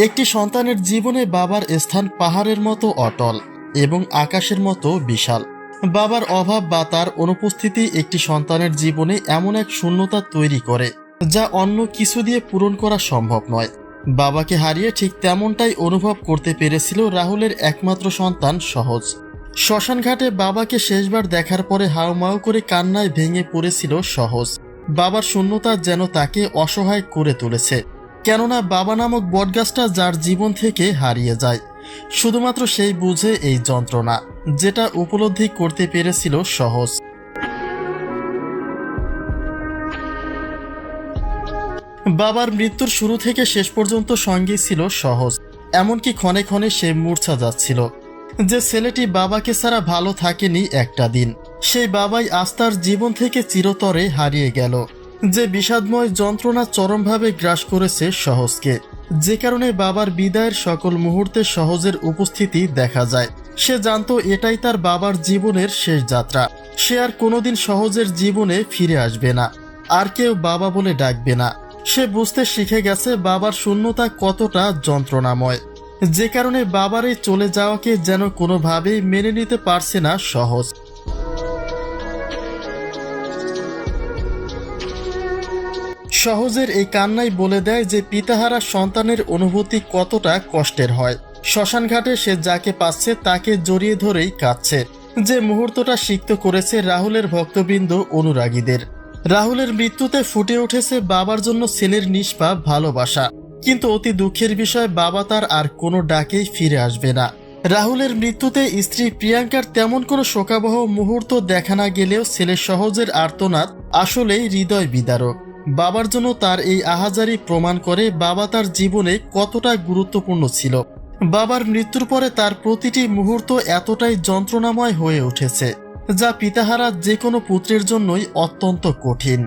একটি সন্তানের জীবনে বাবার স্থান পাহাড়ের মতো অটল এবং আকাশের মতো বিশাল। বাবার অভাব বা তার অনুপস্থিতি একটি সন্তানের জীবনে এমন এক শূন্যতা তৈরি করে যা অন্য কিছু দিয়ে পূরণ করা সম্ভব নয়। বাবাকে হারিয়ে ঠিক তেমনটাই অনুভব করতে পেরেছিল রাহুলের একমাত্র সন্তান সহজ। শ্মশানঘাটে বাবাকে শেষবার দেখার পরে হাউমাউ করে কান্নায় ভেঙে পড়েছিল সহজ। বাবার শূন্যতা যেন তাকে অসহায় করে তুলেছে, কেননা বাবা নামক বটগাছটা যার জীবন থেকে হারিয়ে যায়, শুধুমাত্র সেই বুঝে এই যন্ত্রণা, যেটা উপলব্ধি করতে পেরেছিল সহজ। বাবার মৃত্যুর শুরু থেকে শেষ পর্যন্ত সঙ্গেই ছিল সহজ, এমনকি ক্ষণে ক্ষণে সে মূর্ছা যাচ্ছিল। যে ছেলেটি বাবাকে ছাড়া ভালো থাকেনি একটা দিন, সেই বাবাই আজ তার জীবন থেকে চিরতরে হারিয়ে গেল। যে বিষাদময় যন্ত্রণা চরমভাবে গ্রাস করেছে সহজকে, যে কারণে বাবার বিদায়ের সকল মুহূর্তে সহজের উপস্থিতি দেখা যায়। সে জানতো এটাই তার বাবার জীবনের শেষ যাত্রা। সে আর কোনোদিন সহজের জীবনে ফিরে আসবে না, আর কেউ বাবা বলে ডাকবে না। সে বুঝতে শিখে গেছে বাবার শূন্যতা কতটা যন্ত্রণাময়, যে কারণে বাবার এই চলে যাওয়াকে যেন কোনোভাবেই মেনে নিতে পারছে না সহজ। সহজের এই কান্নাই বলে দেয় যে পিতাহারা সন্তানের অনুভূতি কতটা কষ্টের হয়। শ্মশানঘাটে সে যাকে পাচ্ছে তাকে জড়িয়ে ধরেই কাঁদছে। যে মুহূর্তটা সিক্ত করেছে রাহুলের ভক্তবৃন্দ অনুরাগীদের। রাহুলের মৃত্যুতে ফুটে উঠেছে বাবার জন্য ছেলের নিষ্পাপ ভালোবাসা, কিন্তু অতি দুঃখের বিষয় বাবা তার আর কোনো ডাকেই ফিরে আসবে না। রাহুলের মৃত্যুতে স্ত্রী প্রিয়াঙ্কার তেমন কোনো শোকাবহ মুহূর্ত দেখা না গেলেও ছেলে সহজের আর্তনাদ আসলেই হৃদয় বিদারক। বাবার জন্য তার এই আহাজারি প্রমাণ করে বাবা তার জীবনে কতটা গুরুত্বপূর্ণ ছিল। বাবার মৃত্যুর পরে তার প্রতিটি মুহূর্ত এতটাই যন্ত্রণাময় হয়ে উঠেছে, যা পিতাহারা যে কোনো পুত্রের জন্যই অত্যন্ত কঠিন।